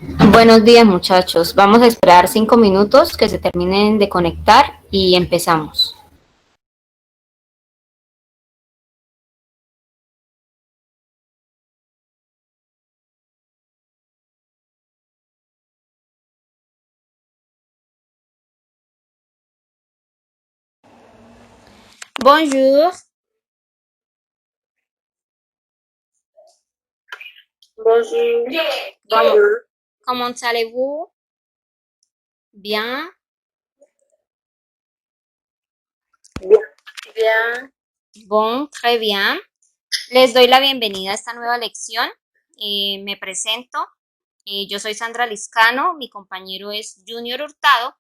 Buenos días, muchachos. Vamos a esperar 5 minutos que se terminen de conectar y empezamos. Bonjour, Bonjour. comment, Bonjour. comment allez-vous? Bien. Bien. Bien. Bon, très bien. Les doy la bienvenida a esta nueva lección. Me presento. Yo soy Sandra Liscano, mi compañero es Junior Hurtado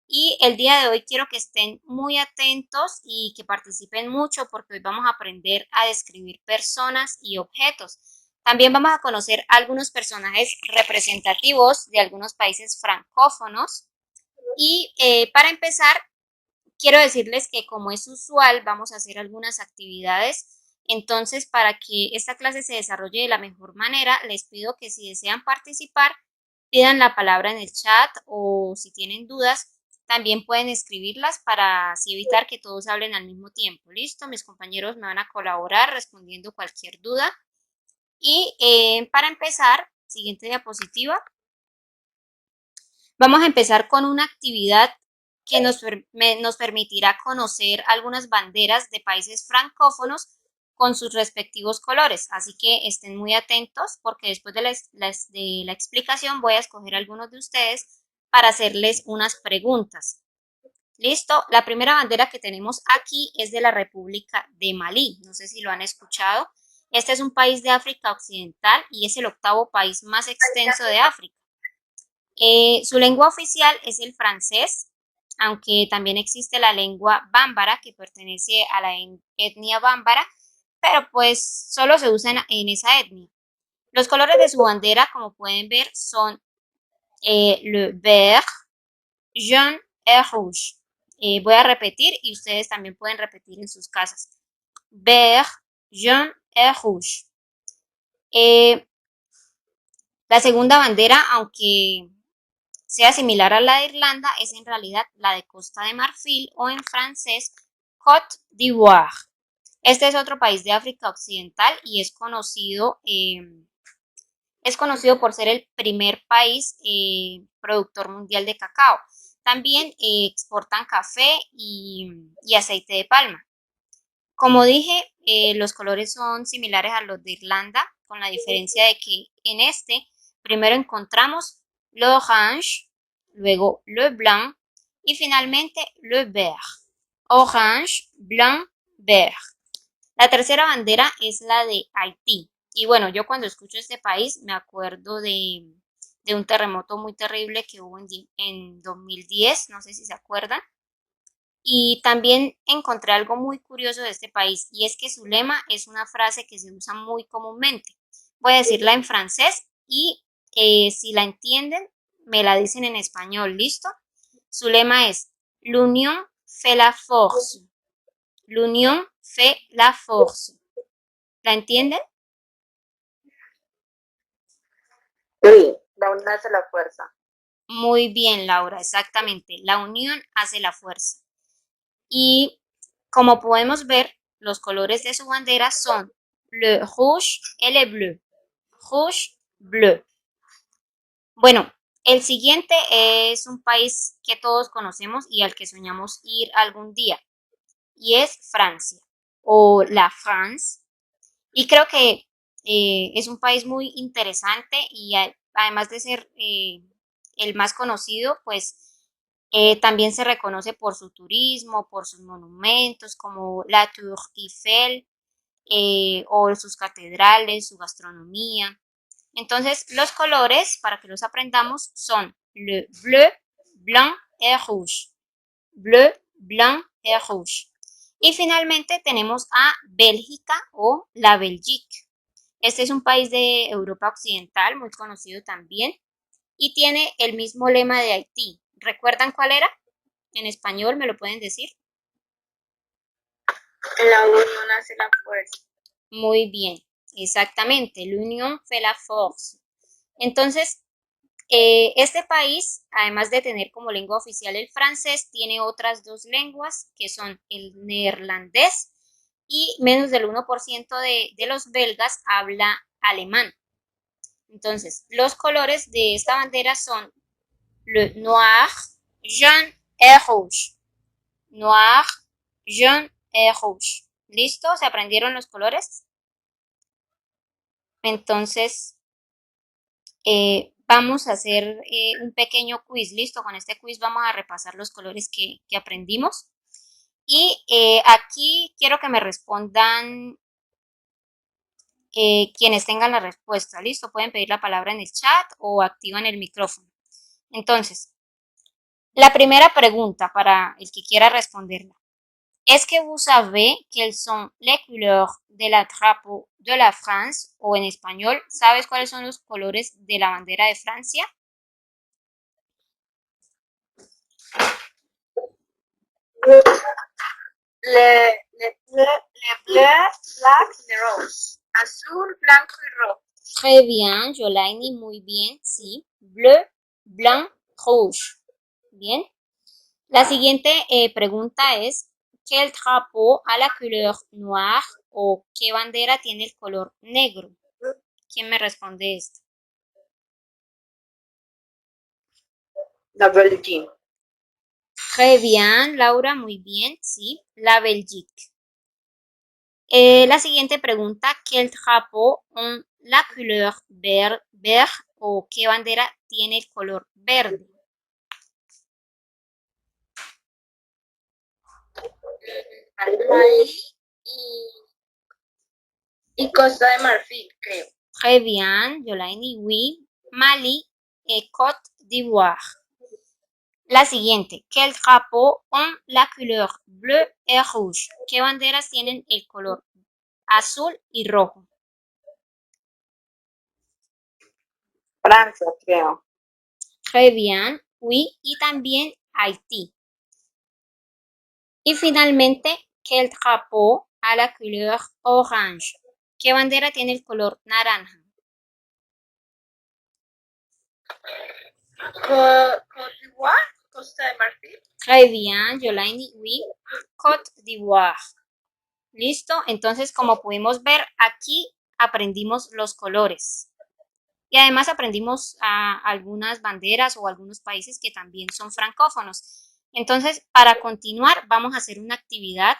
y el día de hoy quiero que estén muy atentos y que participen mucho porque hoy vamos a aprender a describir personas y objetos. También vamos a conocer algunos personajes representativos de algunos países francófonos y para empezar quiero decirles que como es usual vamos a hacer algunas actividades. Entonces, para que esta clase se desarrolle de la mejor manera, les pido que si desean participar, pidan la palabra en el chat o si tienen dudas, también pueden escribirlas para así evitar que todos hablen al mismo tiempo. ¿Listo? Mis compañeros me van a colaborar respondiendo cualquier duda. Y para empezar, siguiente diapositiva, vamos a empezar con una actividad que nos permitirá conocer algunas banderas de países francófonos con sus respectivos colores. Así que estén muy atentos porque después de la explicación voy a escoger a algunos de ustedes para hacerles unas preguntas. Listo, la primera bandera que tenemos aquí es de la República de Malí. No sé si lo han escuchado. Este es un país de África Occidental y es el octavo país más extenso de África. Su lengua oficial es el francés, aunque también existe la lengua bámbara que pertenece a la etnia bámbara, pero pues solo se usa en esa etnia. Los colores de su bandera, como pueden ver, son le vert, jaune et rouge. Voy a repetir y ustedes también pueden repetir en sus casas. Vert, jaune et rouge. La segunda bandera, aunque sea similar a la de Irlanda, es en realidad la de Costa de Marfil o en francés Côte d'Ivoire. Este es otro país de África Occidental y es conocido por ser el primer país productor mundial de cacao. También exportan café y aceite de palma. Como dije, los colores son similares a los de Irlanda, con la diferencia de que en este primero encontramos l'orange, luego le blanc y finalmente le vert. Orange, blanc, vert. La tercera bandera es la de Haití. Y bueno, yo cuando escucho este país me acuerdo de un terremoto muy terrible que hubo en 2010, no sé si se acuerdan. Y también encontré algo muy curioso de este país y es que su lema es una frase que se usa muy comúnmente. Voy a decirla en francés y si la entienden me la dicen en español, ¿listo? Su lema es L'union fait la force. L'union fait la force. ¿La entienden? Sí, la unión hace la fuerza. Muy bien, Laura, exactamente. La unión hace la fuerza. Y como podemos ver, los colores de su bandera son le rouge et le bleu. Rouge, bleu. Bueno, el siguiente es un país que todos conocemos y al que soñamos ir algún día, y es Francia, o la France. Y creo que es un país muy interesante y además de ser el más conocido, pues también se reconoce por su turismo, por sus monumentos como la Tour Eiffel o sus catedrales, su gastronomía. Entonces, los colores, para que los aprendamos, son le bleu, blanc et rouge. Bleu, blanc et rouge. Y finalmente tenemos a Bélgica o la Belgique. Este es un país de Europa Occidental, muy conocido también, y tiene el mismo lema de Haití. ¿Recuerdan cuál era? En español, ¿me lo pueden decir? La unión hace la fuerza. Muy bien, exactamente. L'union fait la force. Entonces, Este país, además de tener como lengua oficial el francés, tiene otras dos lenguas que son el neerlandés y menos del 1% de los belgas habla alemán. Entonces, los colores de esta bandera son le noir, jaune et rouge. Noir, jaune et rouge. ¿Listo? ¿Se aprendieron los colores? Entonces, vamos a hacer un pequeño quiz. ¿Listo? Con este quiz vamos a repasar los colores que aprendimos. Y aquí quiero que me respondan quienes tengan la respuesta. ¿Listo? Pueden pedir la palabra en el chat o activan el micrófono. Entonces, la primera pregunta para el que quiera responderla. Est-ce que vous savez quelles sont les couleurs de la drapeau de la France? O en español, ¿sabes cuáles son los colores de la bandera de Francia? Le bleu, black, le rose. Azul, blanco y rojo. Très bien, Yolaini, muy bien, sí. Bleu, blanc, rouge. Bien. La siguiente pregunta es, ¿quel drapeau a la couleur noire? O ¿qué bandera tiene el color negro? ¿Quién me responde esto? La Belgique. Très bien, Laura, muy bien, sí. La Belgique. La siguiente pregunta, ¿quel drapeau ont la couleur vert? O ¿qué bandera tiene el color verde? Mali y Costa de Marfil, creo. Très bien, Yolaini, oui. Mali et Côte d'Ivoire. La siguiente, ¿quel drapeau ont la couleur bleu et rouge? ¿Qué banderas tienen el color azul y rojo? Francia, creo. Très bien, oui. Y también Haití. Y finalmente, ¿quel drapeau a la couleur orange? ¿Qué bandera tiene el color naranja? Côte d'Ivoire, Costa de Marfil. Très bien, Yolaini, oui. Côte d'Ivoire. ¿Listo? Entonces, como pudimos ver, aquí aprendimos los colores. Y además aprendimos algunas banderas o algunos países que también son francófonos. Entonces, para continuar, vamos a hacer una actividad.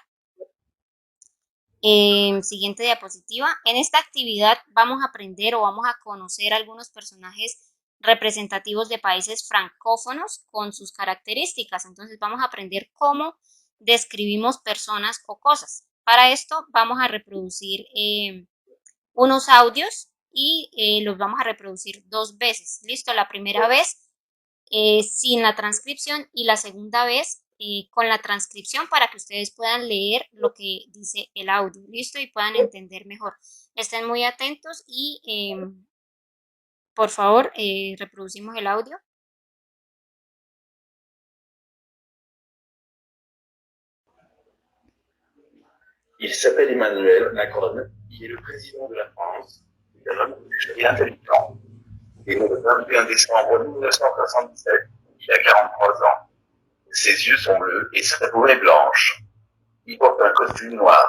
Siguiente diapositiva. En esta actividad vamos a aprender o vamos a conocer algunos personajes representativos de países francófonos con sus características. Entonces, vamos a aprender cómo describimos personas o cosas. Para esto, vamos a reproducir unos audios y los vamos a reproducir 2 veces. ¿Listo? La primera vez sin la transcripción y la segunda vez con la transcripción para que ustedes puedan leer lo que dice el audio. ¿Listo? Y puedan entender mejor. Estén muy atentos y por favor reproducimos el audio. Il s'appelle Emmanuel Macron, il est le président de la France, c'est un homme riche et intelligent. Il est né le 21 décembre 1977, il a 43 ans. Ses yeux sont bleus et sa peau est blanche. Il porte un costume noir.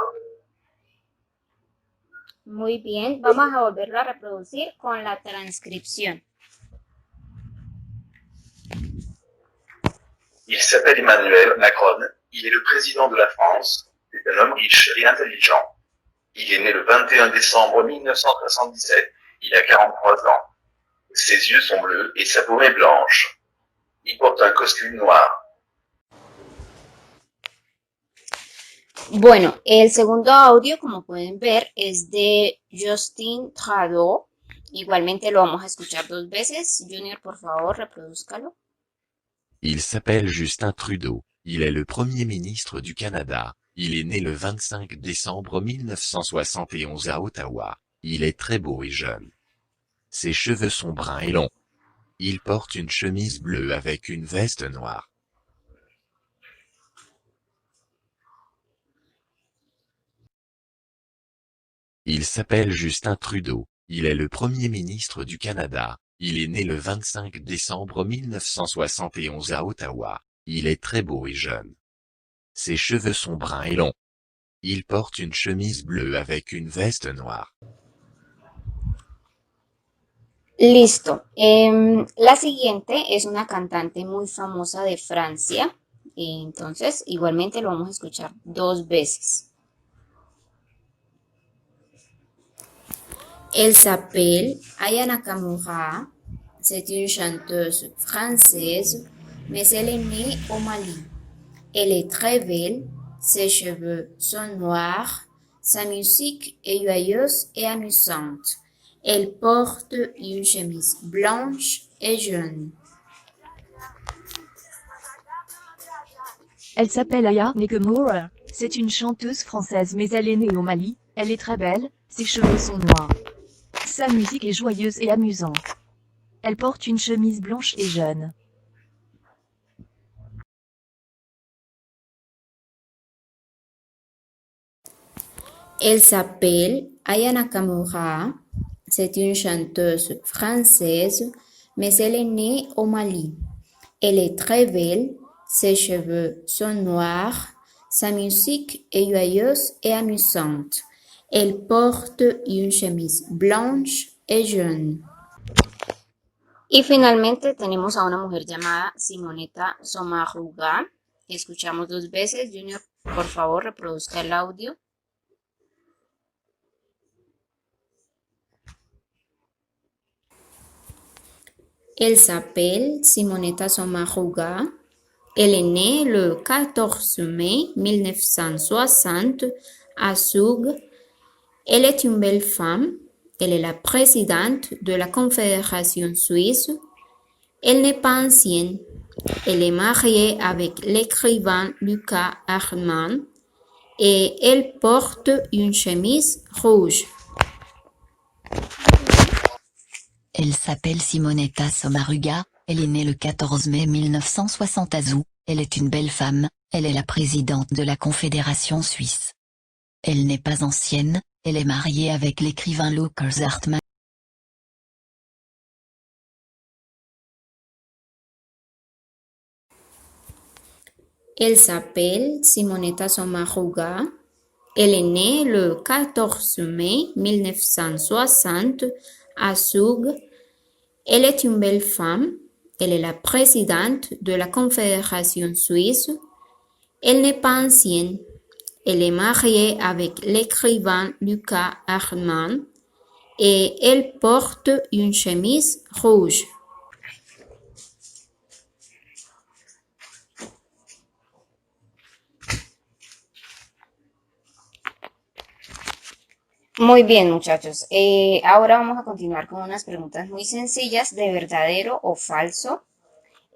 Muy bien, vamos a volverlo a reproducir con la transcripción. Il s'appelle Emmanuel Macron, il est le président de la France, c'est un homme riche et intelligent. Il est né le 21 décembre 1977, il a 43 ans. Ses yeux sont bleus et sa peau est blanche. Il porte un costume noir. Bueno, el segundo audio, como pueden ver, es de Justin Trudeau. Igualmente lo vamos a escuchar 2 veces. Junior, por favor, reprodúzcalo. Il s'appelle Justin Trudeau. Il est le Premier ministre du Canada. Il est né le 25 décembre 1971 à Ottawa. Il est très beau et jeune. Ses cheveux sont bruns et longs. Il porte une chemise bleue avec une veste noire. Il s'appelle Justin Trudeau. Il est le Premier ministre du Canada. Il est né le 25 décembre 1971 à Ottawa. Il est très beau et jeune. Ses cheveux sont bruns et longs. Il porte une chemise bleue avec une veste noire. Listo. La siguiente es una cantante muy famosa de Francia. Entonces, igualmente lo vamos a escuchar 2 veces. Elle s'appelle Aya Nakamura. C'est une chanteuse française, mais elle est née au Mali. Elle est très belle, ses cheveux sont noirs, sa musique est joyeuse et amusante. Elle porte une chemise blanche et jaune. Elle s'appelle Aya Nakamura. C'est une chanteuse française mais elle est née au Mali. Elle est très belle, ses cheveux sont noirs. Sa musique est joyeuse et amusante. Elle porte une chemise blanche et jaune. Elle s'appelle Aya Nakamura. C'est une chanteuse française, mais elle est née au Mali. Elle est très belle, ses cheveux sont noirs, sa musique est joyeuse et amusante. Elle porte une chemise blanche et jaune. Y finalmente tenemos a una mujer llamada Simonetta Sommaruga. Escuchamos 2 veces. Junior, por favor, reproduzca el audio. Elle s'appelle Simonetta Sommaruga. Elle est née le 14 mai 1960 à Zug. Elle est une belle femme. Elle est la présidente de la Confédération suisse. Elle n'est pas ancienne. Elle est mariée avec l'écrivain Lucas Hartmann et elle porte une chemise rouge. Elle s'appelle Simonetta Sommaruga, elle est née le 14 mai 1960 à Zou, elle est une belle femme, elle est la présidente de la Confédération suisse. Elle n'est pas ancienne, elle est mariée avec l'écrivain Lucas Hartmann. Elle s'appelle Simonetta Sommaruga. Elle est née le 14 mai 1960 à Zug. Elle est une belle femme. Elle est la présidente de la Confédération suisse. Elle n'est pas ancienne. Elle est mariée avec l'écrivain Lucas Hartmann et elle porte une chemise rouge. Muy bien, muchachos. Ahora vamos a continuar con unas preguntas muy sencillas de verdadero o falso.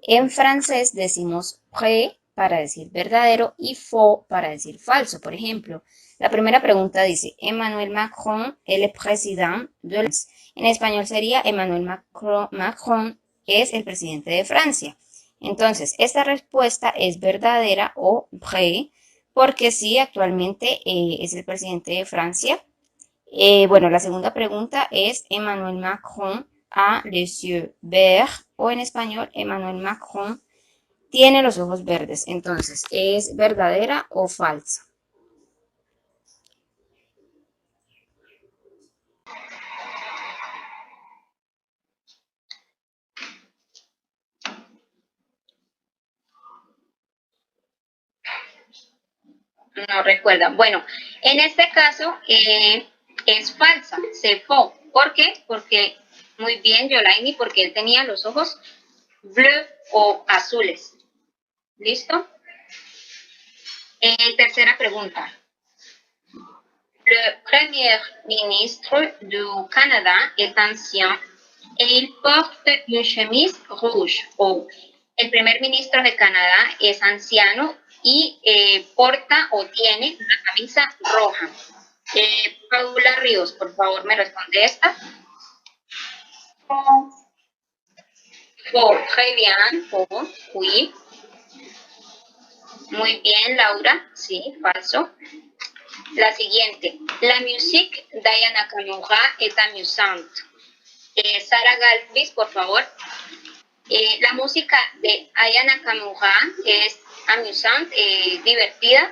En francés decimos vrai para decir verdadero y faux para decir falso. Por ejemplo, la primera pregunta dice, Emmanuel Macron es el presidente de France. En español sería Emmanuel Macron es el presidente de Francia. Entonces, esta respuesta es verdadera o vrai, porque sí, actualmente es el presidente de Francia. Bueno, la segunda pregunta es Emmanuel Macron a les yeux verts o en español Emmanuel Macron tiene los ojos verdes. Entonces, ¿es verdadera o falsa? No recuerda. Bueno, en este caso es falsa, c'est faux. ¿Por qué? Porque, muy bien, Yolaini, porque él tenía los ojos bleu o azules. ¿Listo? Tercera pregunta. Le premier ministre du Canada est ancien et il porte une chemise rouge. O el primer ministro de Canadá es anciano y porta o tiene una camisa roja. Paula Ríos, por favor, me responde esta. Très bien, oui. Muy bien, Laura, sí, falso. La siguiente, la musique d'Aya Nakamura est amusante. Sa Sara Galvis, por favor. La música de Aya Nakamura es amusante, divertida.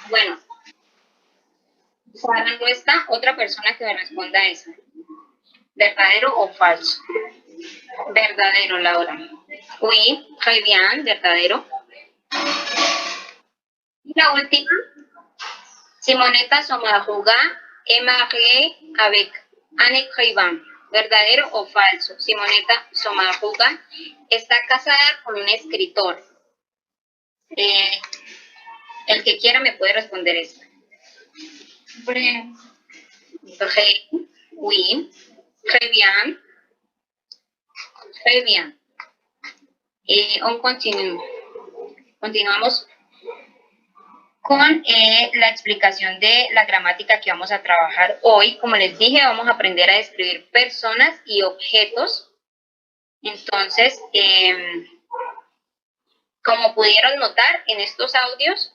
Bueno, Sara no está, otra persona que me responda eso. ¿Verdadero o falso? Verdadero, Laura. Oui, très bien, verdadero. Y la última, Simonetta Sommaruga est mariée avec un écrivain. ¿Verdadero o falso? Simonetta Sommaruga está casada con un escritor. El que quiera me puede responder esto. Vrai, oui, très bien. Très bien. Continuamos con la explicación de la gramática que vamos a trabajar hoy. Como les dije, vamos a aprender a describir personas y objetos. Entonces, como pudieron notar en estos audios,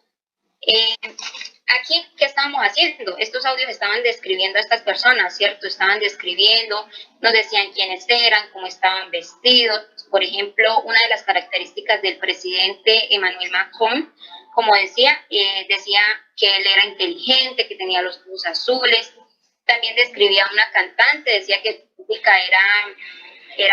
aquí, ¿qué estábamos haciendo? Estos audios estaban describiendo a estas personas, ¿cierto? Estaban describiendo, nos decían quiénes eran, cómo estaban vestidos. Por ejemplo, una de las características del presidente Emmanuel Macron, como decía, decía que él era inteligente, que tenía los ojos azules. También describía a una cantante, decía que su música que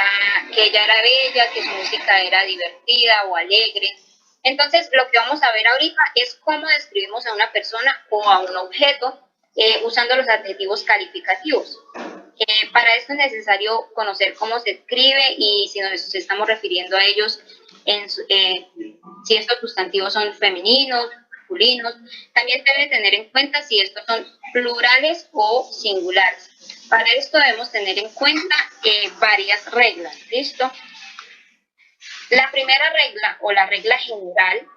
ella era bella, que su música era divertida o alegre. Entonces, lo que vamos a ver ahorita es cómo describimos a una persona o a un objeto usando los adjetivos calificativos. Para esto es necesario conocer cómo se escribe y si nos estamos refiriendo a ellos, si estos sustantivos son femeninos, masculinos. También debe tener en cuenta si estos son plurales o singulares. Para esto debemos tener en cuenta varias reglas, ¿listo? La primera regla o la regla general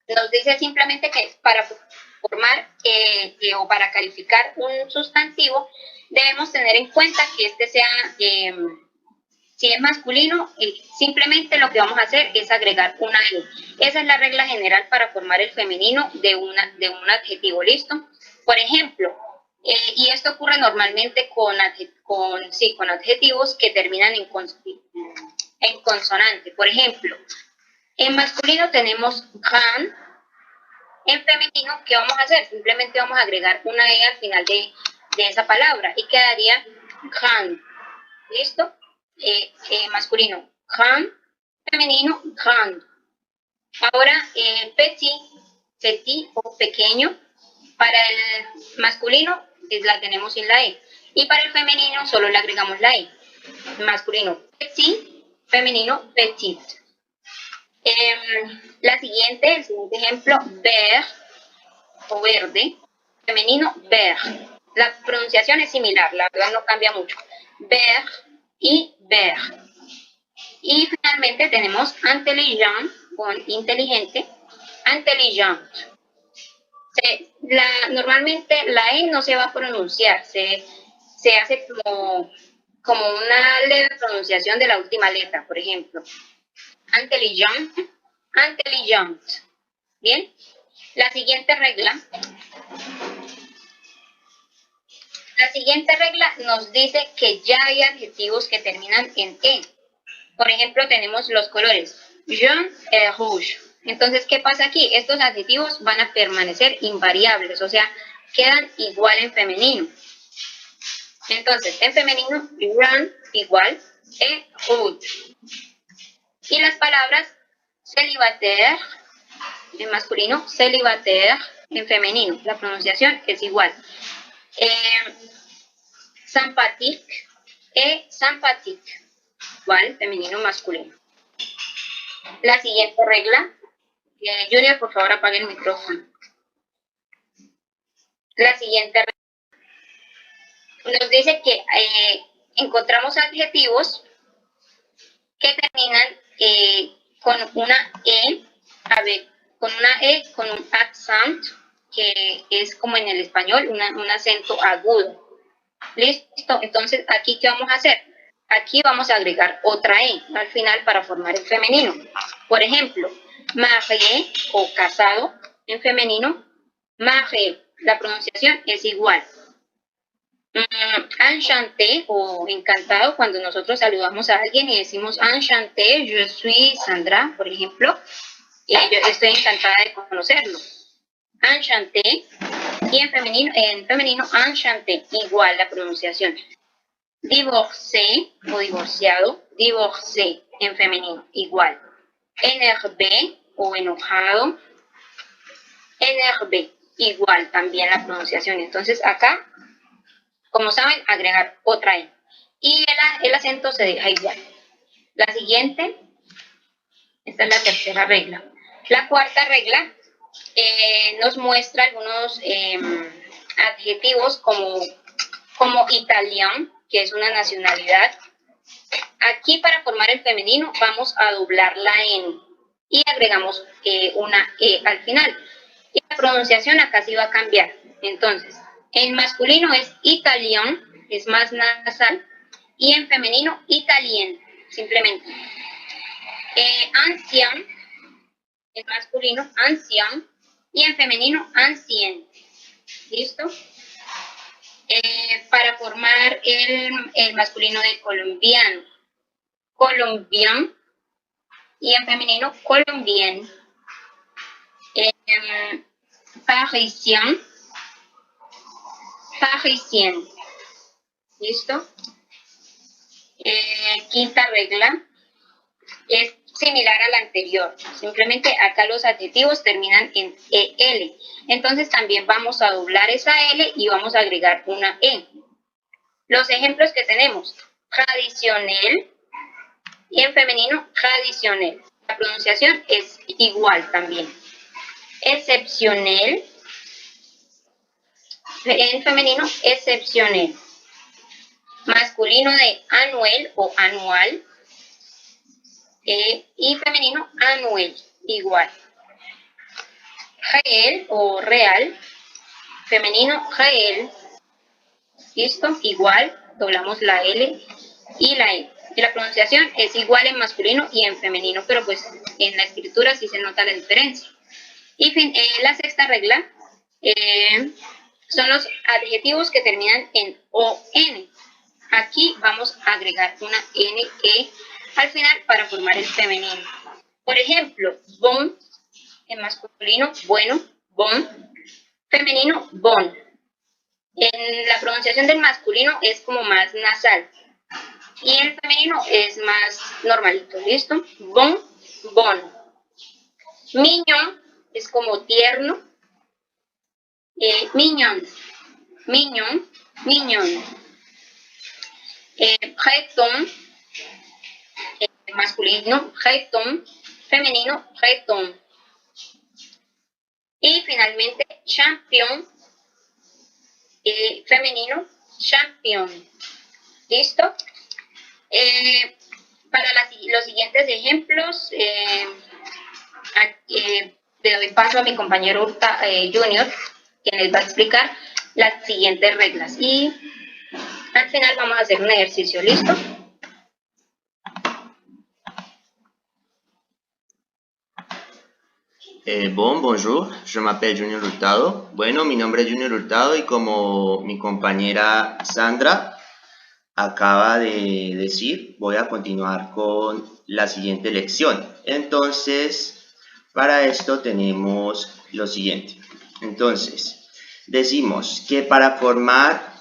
nos dice simplemente que para formar o para calificar un sustantivo debemos tener en cuenta que este sea, si es masculino, simplemente lo que vamos a hacer es agregar una E. Esa es la regla general para formar el femenino de un adjetivo, ¿listo? Por ejemplo, y esto ocurre normalmente con adjetivos que terminan en consonante. Por ejemplo, en masculino tenemos grand, en femenino, ¿qué vamos a hacer? Simplemente vamos a agregar una E al final de esa palabra y quedaría grand. ¿Listo? Masculino, grand, femenino, grand. Ahora, petit o pequeño, para el masculino la tenemos sin la E y para el femenino solo le agregamos la E. Masculino, petit, femenino, petit. El siguiente ejemplo, vert o verde, femenino, vert. La pronunciación es similar, la verdad no cambia mucho. Vert y vert. Y finalmente tenemos intelligent con inteligente, intelligent. Normalmente la E no se va a pronunciar, se hace como una leve pronunciación de la última letra, por ejemplo. Intelligent, intelligent. Bien, la siguiente regla nos dice que ya hay adjetivos que terminan en E. Por ejemplo, tenemos los colores jaune et rouge. Entonces, ¿qué pasa aquí? Estos adjetivos van a permanecer invariables, o sea, quedan igual en femenino. Entonces, en femenino, jaune igual et rouge. Y las palabras célibataire en masculino, célibataire en femenino. La pronunciación es igual. Sympathique et sympathique. Igual, femenino, masculino. La siguiente regla. Junior, por favor, apague el micrófono. La siguiente regla nos dice que encontramos adjetivos que terminan con una E, con un accent, que es como en el español, un acento agudo. ¿Listo? Entonces, aquí, ¿qué vamos a hacer? Aquí vamos a agregar otra E al final para formar el femenino. Por ejemplo, marié o casado en femenino, marié. La pronunciación es igual. Enchanté o encantado, cuando nosotros saludamos a alguien y decimos enchanté, je suis Sandra, por ejemplo, yo estoy encantada de conocerlo. Enchanté. Y en femenino enchanté, igual la pronunciación. Divorcé o divorciado, divorcé en femenino, igual. Énervé o enojado, énervé, igual también la pronunciación. Entonces acá, como saben, agregar otra E. Y el acento se deja igual. La siguiente, esta es la tercera regla. La cuarta regla nos muestra algunos adjetivos como italiano, que es una nacionalidad. Aquí para formar el femenino vamos a doblar la N y agregamos una E al final. Y la pronunciación acá sí va a cambiar. Entonces, en masculino es italien, es más nasal, y en femenino italien, simplemente. Ancien, en masculino ancien, y en femenino ancien. ¿Listo? Para formar el masculino de colombiano, colombian, y en femenino colombien. Parisien, parisien. ¿Listo? Quinta regla es similar a la anterior, simplemente acá los adjetivos terminan en EL, entonces también vamos a doblar esa L y vamos a agregar una E. Los ejemplos que tenemos, tradicional y en femenino tradicional, la pronunciación es igual también. Excepcional, en femenino excepcional. Masculino de anuel o anual, y femenino anuel, igual. Réel o real, femenino réel. ¿Listo? Igual, doblamos la L y la E. Y la pronunciación es igual en masculino y en femenino, pero pues en la escritura sí se nota la diferencia. Y la sexta regla son los adjetivos que terminan en ON. Aquí vamos a agregar una NE al final para formar el femenino. Por ejemplo, bon, en masculino, bueno, bon, femenino, bon. En la pronunciación del masculino es como más nasal y el femenino es más normalito, ¿listo? Bon, bon. Mignon es como tierno, mignon, mignon, mignon. Breton, masculino, breton, femenino, breton. Y finalmente, champion, femenino, champion. ¿Listo? Para los siguientes ejemplos, le doy paso a mi compañero Junior, quien les va a explicar las siguientes reglas. Y al final vamos a hacer un ejercicio, ¿listo? Bonjour, je m'appelle Junior Hurtado. Bueno, mi nombre es Junior Hurtado y como mi compañera Sandra acaba de decir, voy a continuar con la siguiente lección. Entonces, para esto tenemos lo siguiente. Entonces, decimos que para formar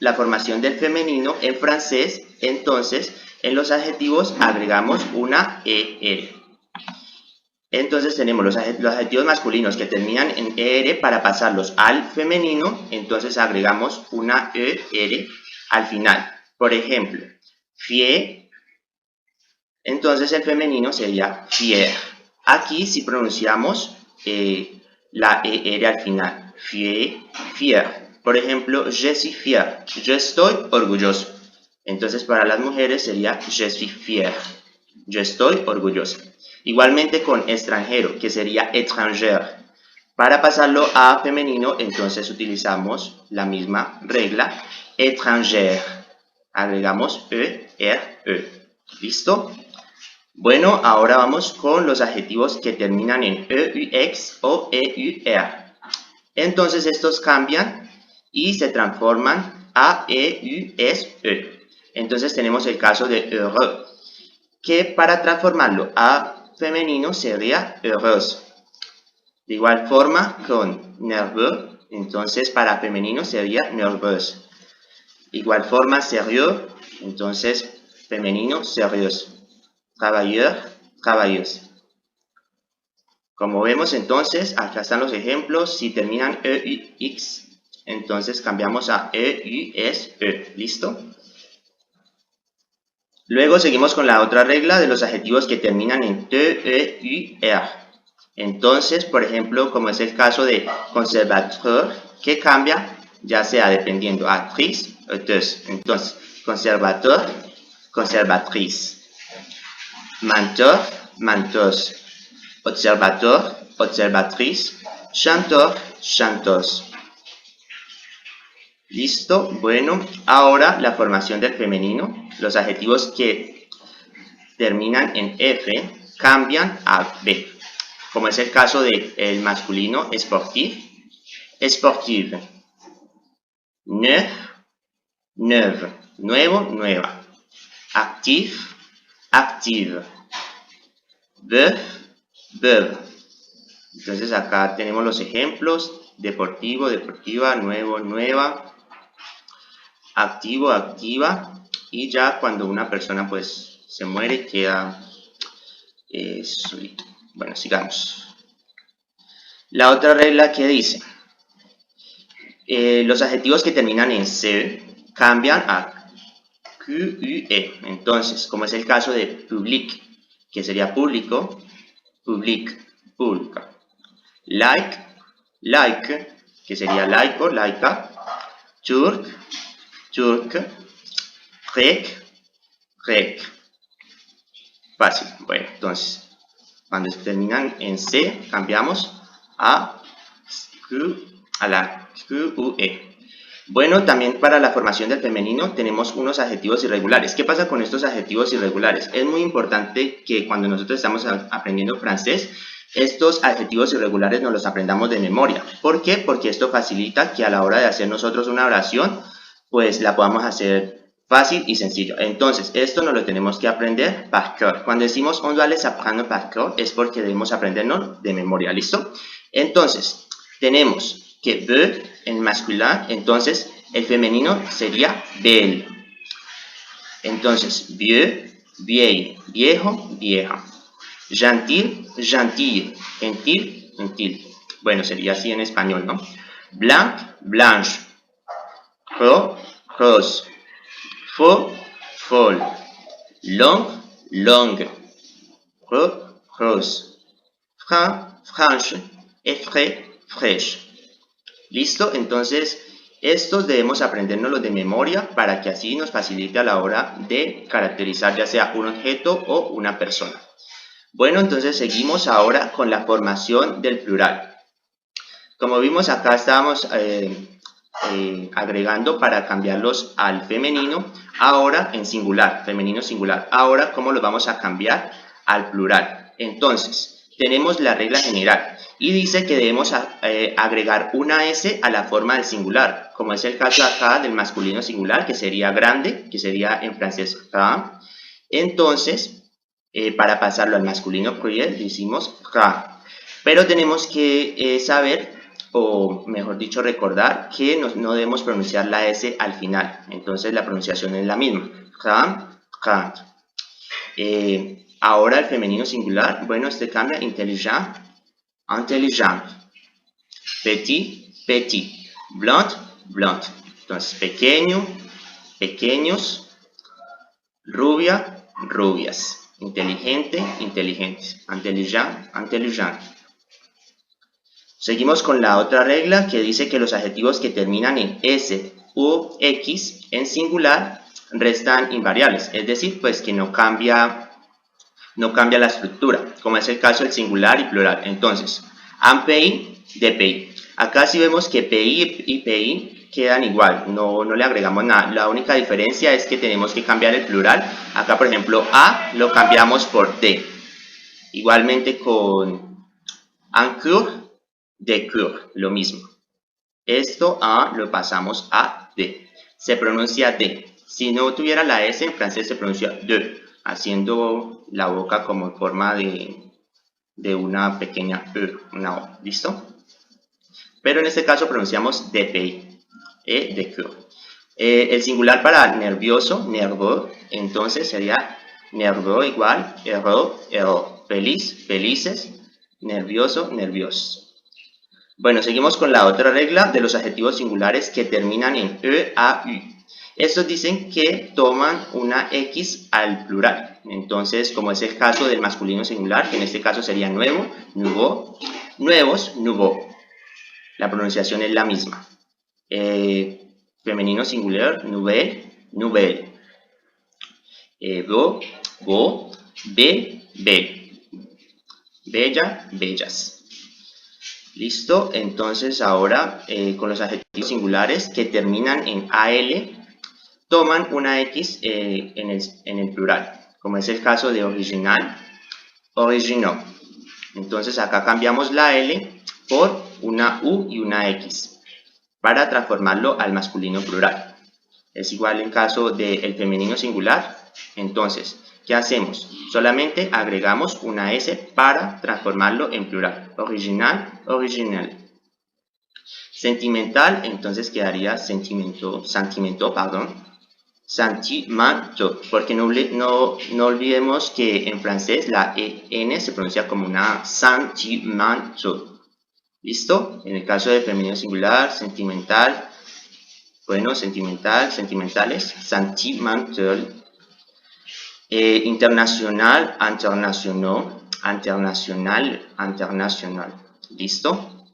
la formación del femenino en francés, entonces, en los adjetivos agregamos una ER. Entonces tenemos los adjetivos masculinos que terminan en ER para pasarlos al femenino, entonces agregamos una ER al final. Por ejemplo, fier, entonces el femenino sería fier. Aquí si pronunciamos la ER al final, fier, fier. Por ejemplo, je suis fier, yo estoy orgulloso. Entonces para las mujeres sería je suis fier, yo estoy orgullosa. Igualmente con extranjero, que sería étranger. Para pasarlo a femenino, entonces utilizamos la misma regla, étranger. agregamos ¿Listo? Bueno, ahora vamos con los adjetivos que terminan en EUX o EUR. Entonces estos cambian y se transforman a EUSE. Entonces tenemos el caso de heureux, que para transformarlo a femenino sería heureuse. De igual forma con nerveux, entonces para femenino sería nerveuse. De igual forma sérieux, entonces femenino sérieuse. Travailleur, travailleuse. Como vemos entonces, acá están los ejemplos. Si terminan EUX, entonces cambiamos a EUSE. ¿Listo? Luego seguimos con la otra regla de los adjetivos que terminan en TEUR. Entonces, por ejemplo, como es el caso de conservateur, que cambia, ya sea dependiendo actriz o auteuse. Entonces, conservateur, conservatrice. Menteur, menteuse. Observateur, observatrice. Chanteur, chanteuse. ¿Listo? Bueno, ahora la formación del femenino. Los adjetivos que terminan en F cambian a B. Como es el caso del masculino sportif, sportive. Neuf, neuve. Nuevo, nueva. Actif, active. Veuf, veuve. Entonces acá tenemos los ejemplos: deportivo, deportiva, nuevo, nueva, activo, activa. Y ya cuando una persona pues se muere queda solito. Bueno, sigamos. La otra regla que dice, los adjetivos que terminan en C cambian a QUE. Entonces, como es el caso de public, que sería público, public, pública. Like, like, que sería laico, laica. Turc, turc. Grec, grec. Fácil. Bueno, entonces, cuando terminan en C, cambiamos a la QUE. Bueno, también para la formación del femenino tenemos unos adjetivos irregulares. ¿Qué pasa con estos adjetivos irregulares? Es muy importante que cuando nosotros estamos aprendiendo francés, estos adjetivos irregulares nos los aprendamos de memoria. ¿Por qué? Porque esto facilita que a la hora de hacer nosotros una oración, pues la podamos hacer fácil y sencillo. Entonces, esto nos lo tenemos que aprender par cœur. Cuando decimos on doit les apprendre par cœur, es porque debemos aprendernos de memoria. ¿Listo? Entonces, tenemos que veut en masculino, entonces el femenino sería belle. Entonces, vieux, vieille, viejo, vieja. Gentil, gentille, gentil, gentil. Bueno, sería así en español, ¿no? Blanc, blanche. Gros, rose. Faux, folle. Long, longue. Gros, rose. Franc, franche. Effray, fraîche. ¿Listo? Entonces, estos debemos aprendernos de memoria para que así nos facilite a la hora de caracterizar ya sea un objeto o una persona. Bueno, entonces seguimos ahora con la formación del plural. Como vimos acá estábamos agregando para cambiarlos al femenino, ahora en singular, femenino singular. Ahora, ¿cómo los vamos a cambiar al plural? Entonces, tenemos la regla general y dice que debemos agregar una S a la forma del singular, como es el caso acá del masculino singular, que sería grande, que sería en francés grand. Entonces, para pasarlo al masculino pluriel decimos grand. Pero tenemos que saber, o mejor dicho recordar, que no debemos pronunciar la S al final. Entonces la pronunciación es la misma. Grand, grand. Ahora el femenino singular, bueno, este cambia: intelligent, intelligent. Petit, petit. Blond, blond. Entonces pequeño, pequeños. Rubia, rubias. Inteligente, inteligentes. Intelligent, intelligent. Seguimos con la otra regla que dice que los adjetivos que terminan en S u X en singular restan invariables, es decir, pues que no cambia la estructura, como es el caso del singular y plural. Entonces, un pays, des pays. Acá sí vemos que PI y PI quedan igual, no le agregamos nada. La única diferencia es que tenemos que cambiar el plural. Acá, por ejemplo, A lo cambiamos por D. Igualmente con un cours, des cours, lo mismo. Esto A lo pasamos a D. Se pronuncia D. Si no tuviera la S, en francés se pronuncia de, haciendo la boca como en forma de una pequeña E, una O. ¿Listo? Pero en este caso pronunciamos DPI, de cours. El singular para nervioso, nerveux, entonces sería nerveux igual, heureux, heureux. Feliz, felices, nervioso, nerviosos. Bueno, seguimos con la otra regla de los adjetivos singulares que terminan en E, A, U. Estos dicen que toman una X al plural. Entonces, como es el caso del masculino singular, que en este caso sería nuevo, nouveau, nuevos, nouveau. La pronunciación es la misma. Femenino singular, nouvelle, nouvelle. Beau, beau, belle, belle. Bella, bellas. Listo, entonces ahora con los adjetivos singulares que terminan en AL, toman una X en el plural, como es el caso de original, original. Entonces acá cambiamos la L por una U y una X para transformarlo al masculino plural. Es igual en caso del femenino singular. Entonces, ¿qué hacemos? Solamente agregamos una S para transformarlo en plural. Original, original. Sentimental, entonces quedaría sentimento, sentimento, porque no olvidemos que en francés la EN se pronuncia como una sentimento. ¿Listo? En el caso de femenino singular, sentimental, bueno, sentimental, sentimentales, sentimental. Internacional, internacional, internacional, internacional. ¿Listo?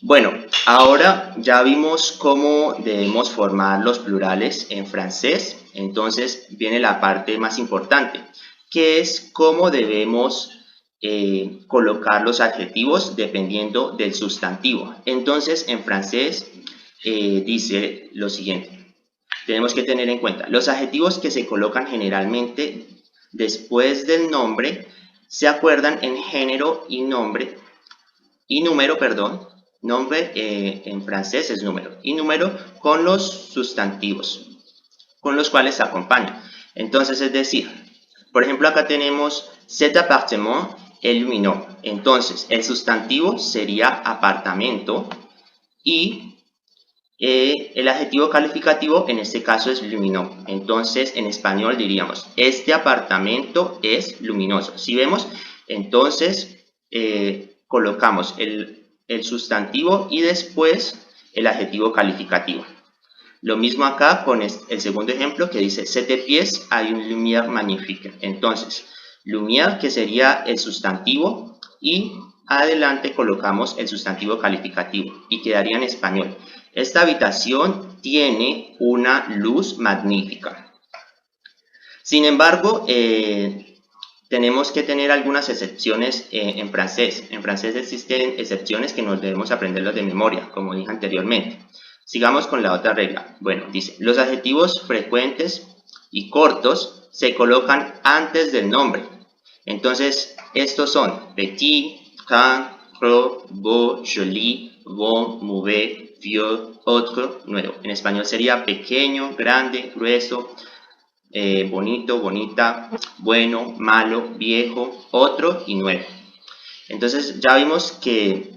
Bueno, ahora ya vimos cómo debemos formar los plurales en francés. Entonces viene la parte más importante, que es cómo debemos colocar los adjetivos dependiendo del sustantivo. Entonces en francés dice lo siguiente. Tenemos que tener en cuenta, los adjetivos que se colocan generalmente después del nombre se acuerdan en género y nombre, y número, perdón, nombre en francés es número, y número con los sustantivos, con los cuales se acompañan. Entonces, es decir, por ejemplo, acá tenemos cet appartement est lumineux. Entonces, el sustantivo sería apartamento y el adjetivo calificativo en este caso es lumineux. Entonces en español diríamos, este apartamento es luminoso. Si vemos, entonces colocamos el sustantivo y después el adjetivo calificativo. Lo mismo acá con el segundo ejemplo que dice, cette pièce a une lumière magnifique. Entonces, lumière que sería el sustantivo y adelante colocamos el sustantivo calificativo y quedaría en español. Esta habitación tiene una luz magnífica. Sin embargo, tenemos que tener algunas excepciones en francés. En francés existen excepciones que nos debemos aprenderlas de memoria, como dije anteriormente. Sigamos con la otra regla. Bueno, dice, los adjetivos frecuentes y cortos se colocan antes del nombre. Entonces, estos son petit, grand, gros, beau, joli, bon, mauvais, vieux, autre, nuevo. En español sería pequeño, grande, grueso, bonito, bonita, bueno, malo, viejo, otro y nuevo. Entonces ya vimos que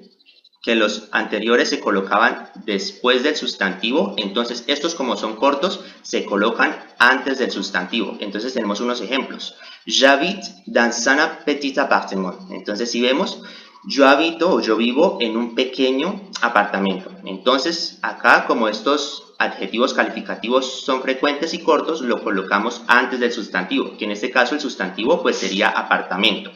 los anteriores se colocaban después del sustantivo, entonces estos como son cortos se colocan antes del sustantivo. Entonces tenemos unos ejemplos. J'habite dans un petit appartement. Entonces si vemos, yo habito o yo vivo en un pequeño apartamento. Entonces acá como estos adjetivos calificativos son frecuentes y cortos, lo colocamos antes del sustantivo, que en este caso el sustantivo pues sería apartamento.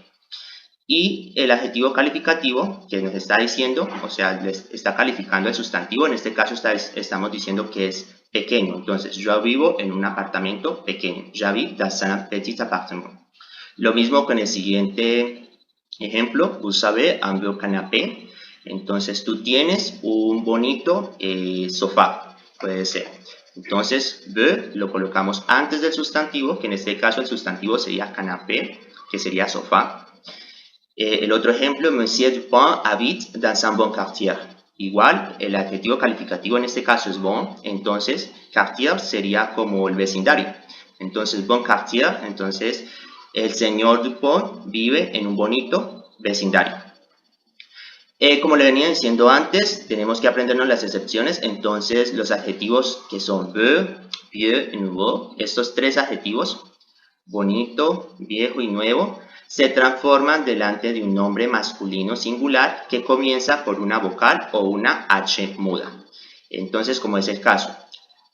Y el adjetivo calificativo que nos está diciendo, o sea, les está calificando el sustantivo, en este caso estamos diciendo que es pequeño. Entonces, yo vivo en un apartamento pequeño. J'habite dans un petit appartement. Lo mismo con el siguiente ejemplo, vous savez, un beau canapé. Entonces tú tienes un bonito sofá, puede ser. Entonces be lo colocamos antes del sustantivo, que en este caso el sustantivo sería canapé, que sería sofá. El otro ejemplo, Monsieur Dupin habite dans un bon quartier. Igual, el adjetivo calificativo en este caso es bon, entonces quartier sería como el vecindario. Entonces, bon quartier, entonces el señor Dupin vive en un bonito vecindario. Como le venía diciendo antes, tenemos que aprendernos las excepciones, entonces los adjetivos que son vieux, vieux y nouveau, estos tres adjetivos, bonito, viejo y nuevo, se transforman delante de un nombre masculino singular que comienza por una vocal o una H muda. Entonces, como es el caso,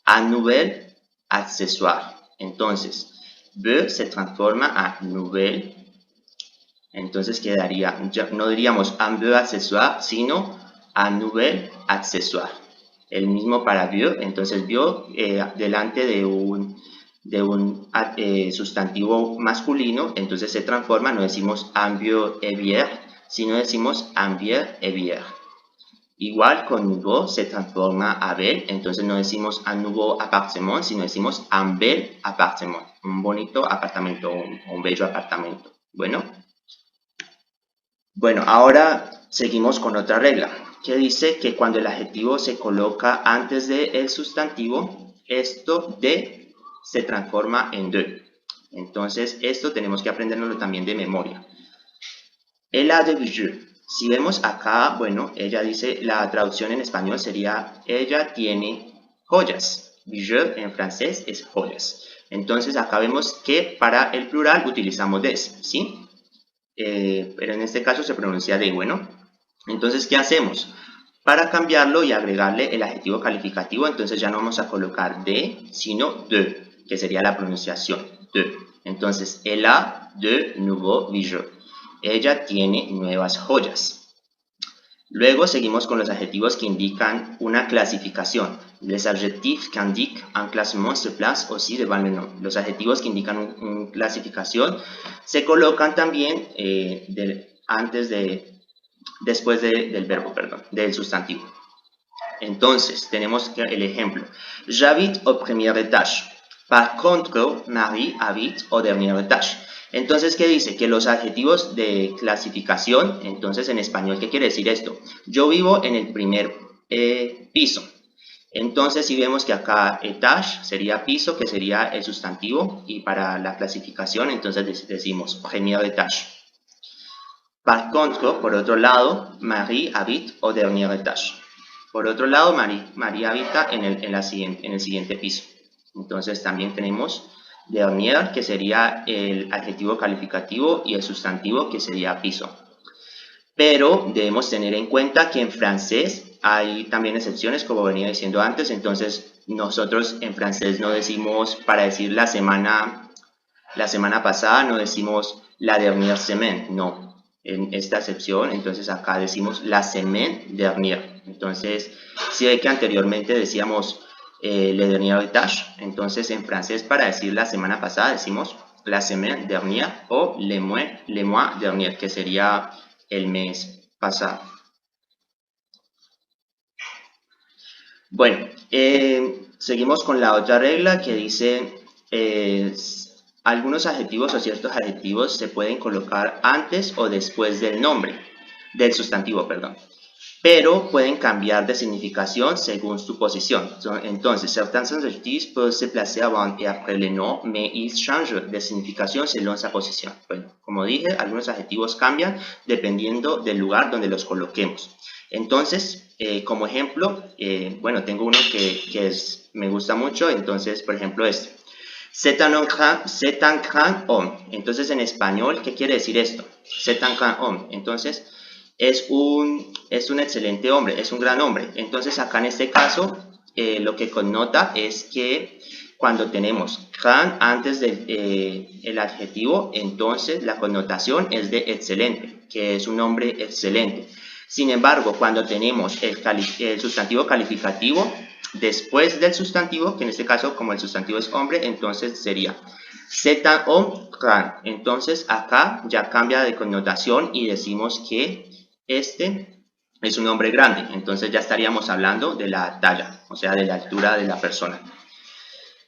un nouvel accessoire. Entonces, vieux se transforma a nouvel. Entonces quedaría, no diríamos un vieux accessoire, sino un nouvel accessoire. El mismo para vieux, entonces vieux delante de un sustantivo masculino, entonces se transforma, no decimos un vieux évier, sino decimos un vieux évier. Igual con nouveau se transforma a bel, entonces no decimos un nouveau appartement, sino decimos un bel appartement, un bonito apartamento, un bello apartamento. Bueno, ahora seguimos con otra regla, que dice que cuando el adjetivo se coloca antes del sustantivo, esto de se transforma en de. Entonces, esto tenemos que aprendérnoslo también de memoria. Elle a des bijoux. Si vemos acá, bueno, ella dice, la traducción en español sería, ella tiene joyas. Bijoux en francés es joyas. Entonces, acá vemos que para el plural utilizamos des, ¿sí? Pero en este caso se pronuncia de, bueno. Entonces, ¿qué hacemos? Para cambiarlo y agregarle el adjetivo calificativo, entonces ya no vamos a colocar de, sino de, que sería la pronunciación, de. Entonces, elle a de nouveaux bijoux. Ella tiene nuevas joyas. Luego seguimos con los adjetivos que indican una clasificación. Les adjectifs qui indiquent un classement se placent aussi devant le nom. Los adjetivos que indican una clasificación se colocan también después del verbo, del sustantivo. Entonces, tenemos el ejemplo. J'habite au premier étage. Par contre, Marie habite au dernier étage. Entonces, ¿qué dice? Que los adjetivos de clasificación, entonces en español, ¿qué quiere decir esto? Yo vivo en el primer piso. Entonces, si vemos que acá étage sería piso, que sería el sustantivo, y para la clasificación, entonces decimos premier étage. Par contre, por otro lado, Marie habite au dernier étage. Por otro lado, María habita en el siguiente piso. Entonces también tenemos dernier, que sería el adjetivo calificativo, y el sustantivo, que sería piso. Pero debemos tener en cuenta que en francés hay también excepciones, como venía diciendo antes. Entonces nosotros en francés no decimos, para decir la semana pasada, no decimos la dernière semaine, no. En esta excepción, entonces acá decimos la semaine dernière. Entonces, si ve que anteriormente decíamos le dernier étage, entonces en francés para decir la semana pasada decimos la semaine dernière o le mois dernier, que sería el mes pasado. Bueno, seguimos con la otra regla que dice algunos adjetivos o ciertos adjetivos se pueden colocar antes o después del nombre, del sustantivo, perdón. Pero pueden cambiar de significación según su posición. Entonces, certains adjectifs peuvent se placer avant et après le nom, mais ils changent de significación según sa posición. Bueno, como dije, algunos adjetivos cambian dependiendo del lugar donde los coloquemos. Entonces, como ejemplo, bueno, tengo uno que me gusta mucho. Entonces, por ejemplo, este. C'est un grand homme. Entonces, en español, ¿qué quiere decir esto? C'est un grand homme. Entonces, es un excelente hombre, es un gran hombre. Entonces, acá en este caso, lo que connota es que cuando tenemos grand antes del adjetivo, entonces la connotación es de excelente, que es un hombre excelente. Sin embargo, cuando tenemos el sustantivo calificativo después del sustantivo, que en este caso, como el sustantivo es hombre, entonces sería c'est un homme grand. Entonces acá ya cambia de connotación y decimos que este es un hombre grande, entonces ya estaríamos hablando de la talla, o sea, de la altura de la persona.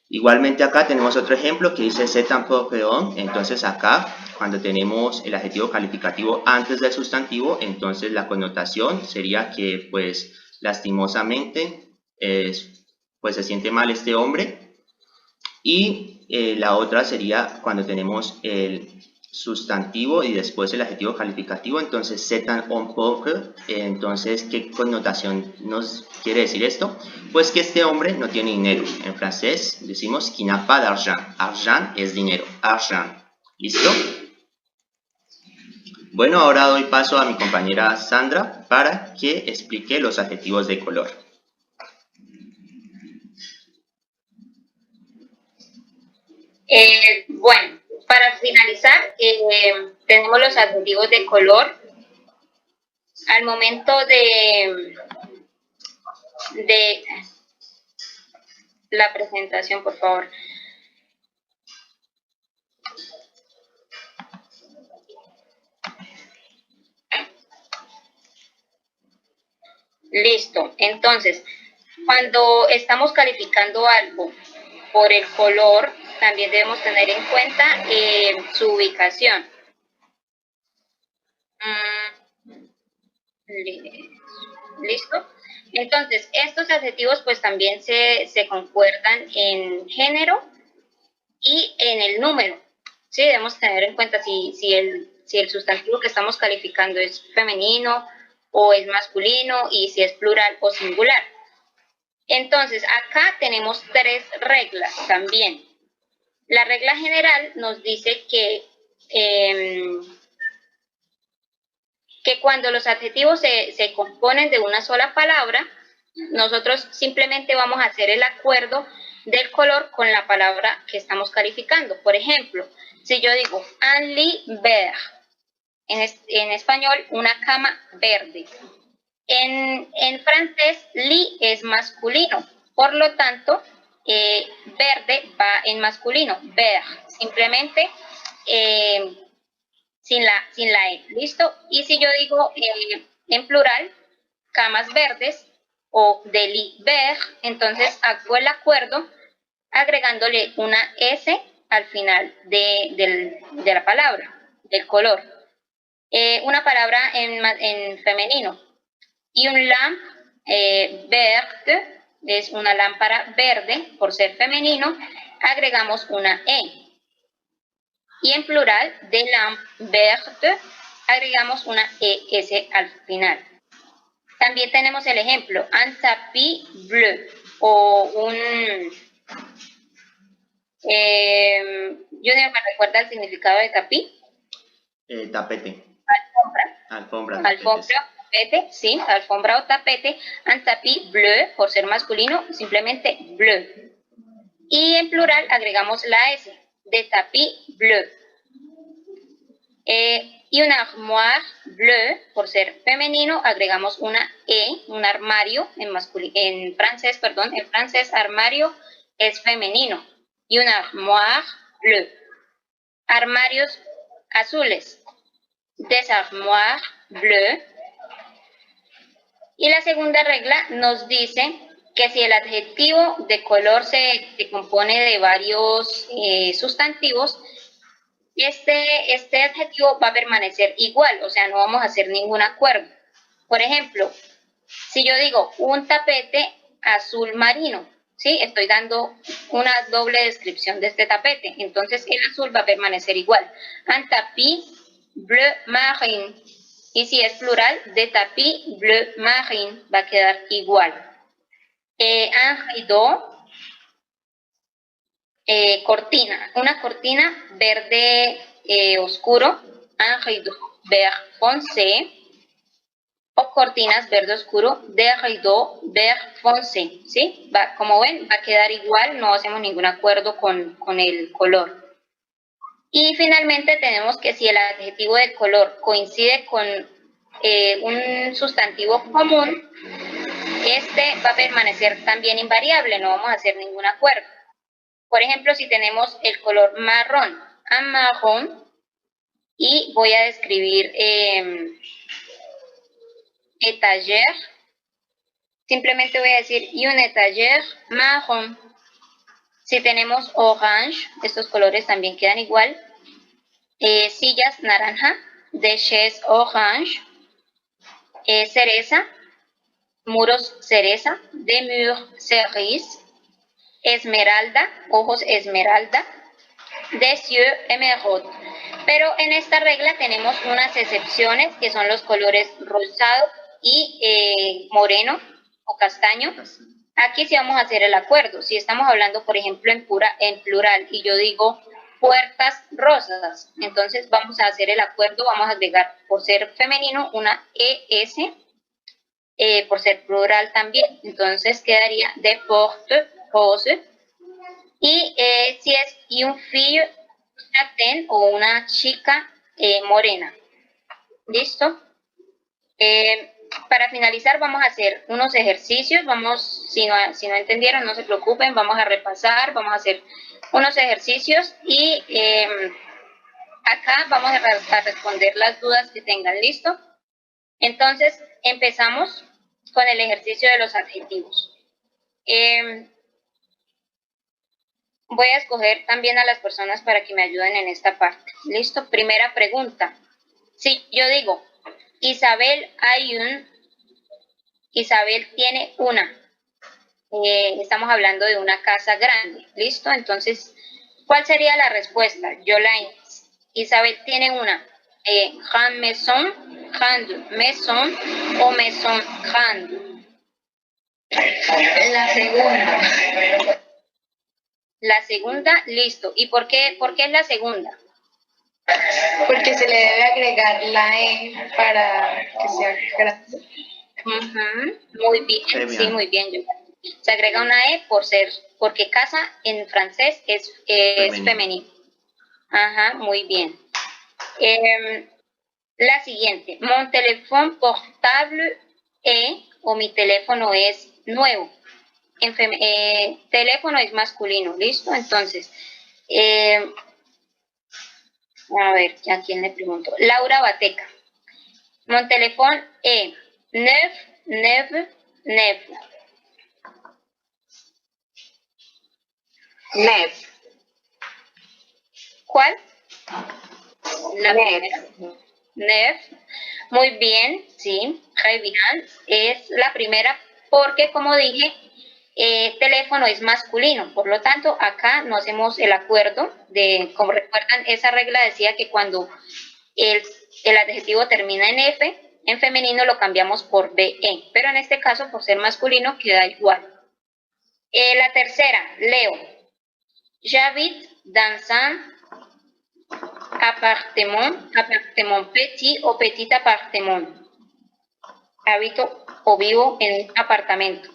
Igualmente acá tenemos otro ejemplo que dice c'est un peu peón. Entonces acá, cuando tenemos el adjetivo calificativo antes del sustantivo, entonces la connotación sería que, pues, lastimosamente, pues se siente mal este hombre. Y la otra sería cuando tenemos el sustantivo y después el adjetivo calificativo, entonces c'est un peu, entonces, ¿qué connotación nos quiere decir esto? Pues que este hombre no tiene dinero. En francés decimos qu'il n'a pas d'argent. Argent es dinero. Argent. ¿Listo? Bueno, ahora doy paso a mi compañera Sandra para que explique los adjetivos de color. Bueno, para finalizar, tenemos los adjetivos de color. Al momento de la presentación, por favor. Listo. Entonces, cuando estamos calificando algo por el color, también debemos tener en cuenta su ubicación. ¿Listo? Entonces, estos adjetivos pues también se concuerdan en género y en el número. Sí, debemos tener en cuenta si el sustantivo que estamos calificando es femenino o es masculino y si es plural o singular. Entonces, acá tenemos 3 reglas también. La regla general nos dice que cuando los adjetivos se componen de una sola palabra, nosotros simplemente vamos a hacer el acuerdo del color con la palabra que estamos calificando. Por ejemplo, si yo digo un lit vert, en español, una cama verde. En francés, lit es masculino, por lo tanto, verde va en masculino, vert, simplemente sin la E, ¿listo? Y si yo digo en plural, camas verdes o de lit vert, entonces hago el acuerdo agregándole una S al final de la palabra, del color. Una palabra en femenino. Y un lamp verte es una lámpara verde, por ser femenino, agregamos una E. Y en plural, de lampe verte, agregamos una ES al final. También tenemos el ejemplo, un tapis bleu, o un... Junior, ¿me recuerda el significado de tapis? Tapete. Alfombra. Alfombra. Tapete, sí, alfombra o tapete. Un tapis bleu, por ser masculino, simplemente bleu. Y en plural agregamos la S, de tapis bleu. Y un armoire bleu, por ser femenino, agregamos una E, un armario, en francés armario es femenino. Y un armoire bleu. Armarios azules, des armoires bleues. Y la segunda regla nos dice que si el adjetivo de color se compone de varios sustantivos, este adjetivo va a permanecer igual, o sea, no vamos a hacer ningún acuerdo. Por ejemplo, si yo digo un tapete azul marino, ¿sí? Estoy dando una doble descripción de este tapete, entonces el azul va a permanecer igual. Un tapis bleu marine. Y si es plural, de tapis bleu marine va a quedar igual. Un rideau, cortina, una cortina verde oscuro, un rideau vert foncé, o cortinas verde oscuro de rideau vert foncé, ¿sí? Como ven, va a quedar igual, no hacemos ningún acuerdo con el color. Y finalmente tenemos que si el adjetivo de color coincide con un sustantivo común, este va a permanecer también invariable, no vamos a hacer ningún acuerdo. Por ejemplo, si tenemos el color marrón, un marrón, y voy a describir étagère. Simplemente voy a decir une étagère marron. Si tenemos orange, estos colores también quedan igual. Sillas naranja, des chaises orange. Cereza, muros cereza, des murs cerise. Esmeralda, ojos esmeralda. Des yeux émeraude. Pero en esta regla tenemos unas excepciones que son los colores rosado y moreno o castaño. Aquí sí vamos a hacer el acuerdo. Si estamos hablando, por ejemplo, en plural y yo digo puertas rosas, entonces vamos a hacer el acuerdo, vamos a agregar por ser femenino una ES, por ser plural también. Entonces quedaría de porte rose. Y si es une fille châtain o una chica morena. ¿Listo? Para finalizar vamos a hacer unos ejercicios. Si no entendieron, no se preocupen, vamos a repasar, vamos a hacer unos ejercicios y acá vamos a responder las dudas que tengan. ¿Listo? Entonces empezamos con el ejercicio de los adjetivos. Voy a escoger también a las personas para que me ayuden en esta parte. ¿Listo? Primera pregunta. Si yo digo, Isabel tiene una. Estamos hablando de una casa grande. ¿Listo? Entonces, ¿cuál sería la respuesta? Yolaine, Isabel tiene una. Grande maison o maison grande. La segunda. La segunda, listo. ¿Y por qué es la segunda? Porque se le debe agregar la E para que sea grande. Muy bien, sí, muy bien. Se agrega una E porque casa en francés es femenino. Ajá, muy bien. La siguiente, mon téléphone portable o mi teléfono es nuevo. Teléfono es masculino, ¿listo? Entonces, a ver, ¿a quién le pregunto? Laura Bateca. Mon téléphone est 999. Nef. ¿Cuál? La Nef. primera. Nef. Muy bien, sí, très bien. Es la primera porque, como dije, teléfono es masculino. Por lo tanto, acá no hacemos el acuerdo de, como recuerdan, esa regla decía que cuando el adjetivo termina en F, en femenino lo cambiamos por BE. Pero en este caso, por ser masculino, queda igual. La tercera, Leo. J'habite dans un appartement petit o petit appartement. Habito o vivo en un apartamento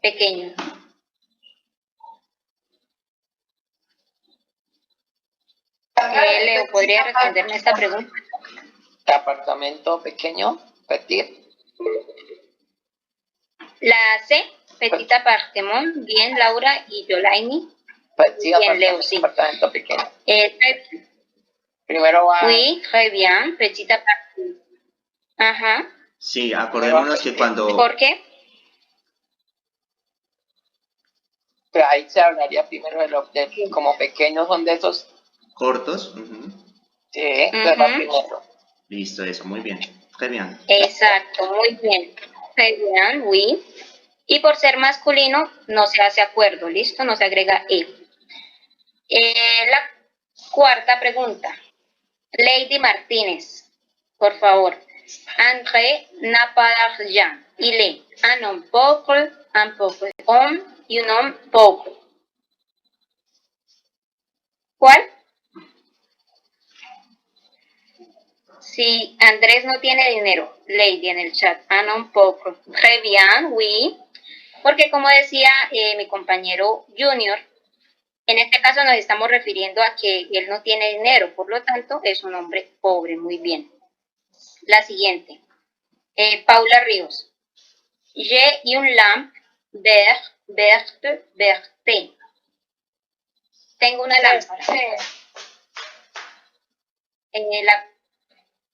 pequeño. Leo, ¿podría responderme esta pregunta? Apartamento pequeño, petit. La C, petit appartement, bien, Laura y Yolaini. Petit Bien, Leo, sí. Apartamento pequeño. Très, Primero va. oui, très bien, petit appartement. Ajá. Sí, acordémonos que cuando... ¿Por qué? Pero ahí se hablaría primero de como pequeños son de esos. Cortos. Sí, entonces va primero. Listo, eso, muy bien. Très bien. Exacto, muy bien. Très bien, oui. Y por ser masculino no se hace acuerdo, ¿listo? No se agrega E. La cuarta pregunta. Lady Martínez, por favor. André n'a pas d'argent. Il est un homme pauvre, un pauvre homme y un homme pauvre. ¿Cuál? Si Andrés no tiene dinero, Lady en el chat. Un homme pauvre. Très bien, oui. Porque como decía mi compañero Junior, en este caso nos estamos refiriendo a que él no tiene dinero, por lo tanto es un hombre pobre, muy bien. La siguiente, Paula Ríos. J'ai une lampe verte. Tengo una lámpara.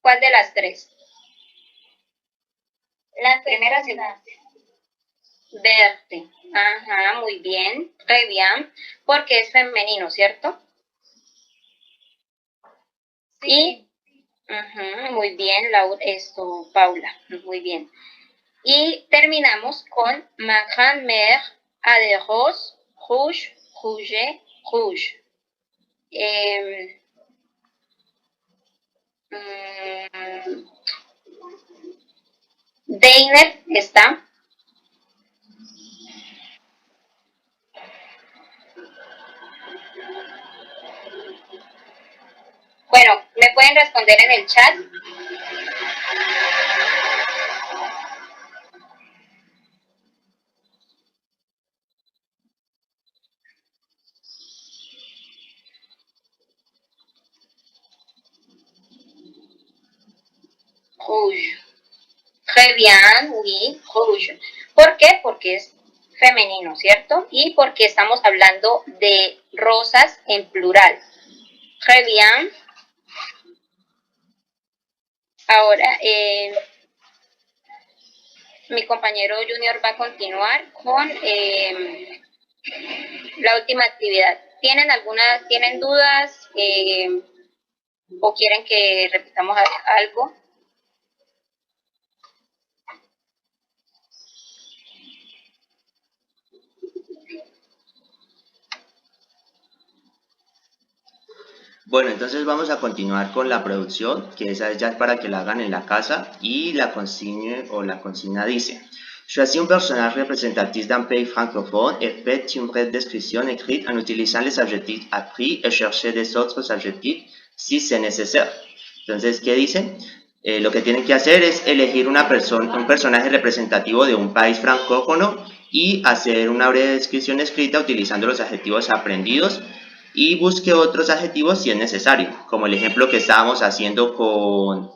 ¿Cuál de las tres? La Primera segunda, ciudad. verte. Ajá, muy bien, très bien, porque es femenino, ¿cierto? Y, muy bien, Paula, muy bien. Y terminamos con ma grand-mère a des roses rouges, rouge, rouge. Deiner está. Bueno, me pueden responder en el chat. Rouge. Très bien, oui, rouge. ¿Por qué? Porque es femenino, ¿cierto? Y porque estamos hablando de rosas en plural. Très bien. Ahora, mi compañero Junior va a continuar con la última actividad. ¿Tienen dudas o quieren que repitamos algo? Bueno, entonces vamos a continuar con la producción, que esa es ya para que la hagan en la casa, y la consigne o la consigna dice: Choisis un personnage représentatif d'un pays francophone et faites une brève description écrite en utilisant les adjectifs appris et cherchez des autres adjectifs si c'est nécessaire. Entonces, ¿qué dice? Lo que tienen que hacer es elegir un personaje representativo de un país francófono y hacer una breve descripción escrita utilizando los adjetivos aprendidos, y busque otros adjetivos si es necesario, como el ejemplo que estábamos haciendo con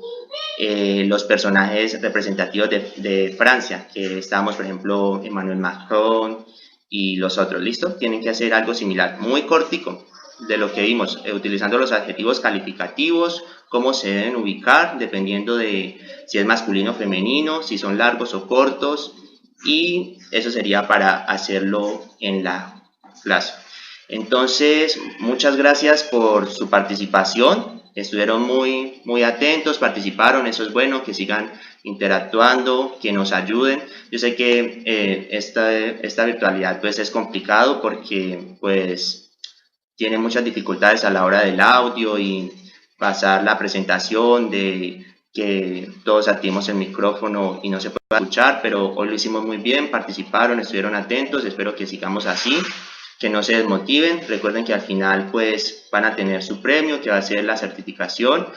los personajes representativos de Francia, que estábamos, por ejemplo, Emmanuel Macron y los otros. ¿Listo? Tienen que hacer algo similar, muy cortico de lo que vimos, utilizando los adjetivos calificativos, cómo se deben ubicar dependiendo de si es masculino o femenino, si son largos o cortos, y eso sería para hacerlo en la clase. Entonces, muchas gracias por su participación. Estuvieron muy atentos, participaron, eso es bueno, que sigan interactuando, que nos ayuden. Yo sé que esta virtualidad pues es complicado porque pues tiene muchas dificultades a la hora del audio y pasar la presentación, de que todos activemos el micrófono y no se pueda escuchar, pero hoy lo hicimos muy bien, participaron, estuvieron atentos, espero que sigamos así, que no se desmotiven. Recuerden que al final pues van a tener su premio, que va a ser la certificación.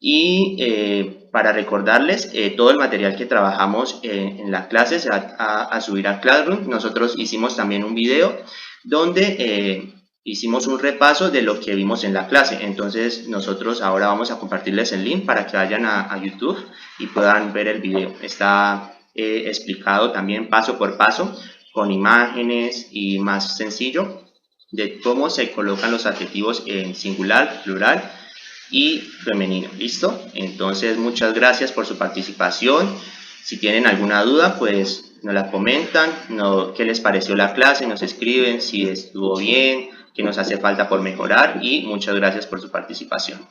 Y para recordarles, todo el material que trabajamos en la clase se va a subir a Classroom. Nosotros hicimos también un video donde hicimos un repaso de lo que vimos en la clase. Entonces nosotros ahora vamos a compartirles el link para que vayan a YouTube y puedan ver el video. Está explicado también paso por paso, con imágenes y más sencillo, de cómo se colocan los adjetivos en singular, plural y femenino. ¿Listo? Entonces, muchas gracias por su participación. Si tienen alguna duda, pues nos la comentan, qué les pareció la clase, nos escriben si estuvo bien, qué nos hace falta por mejorar, y muchas gracias por su participación.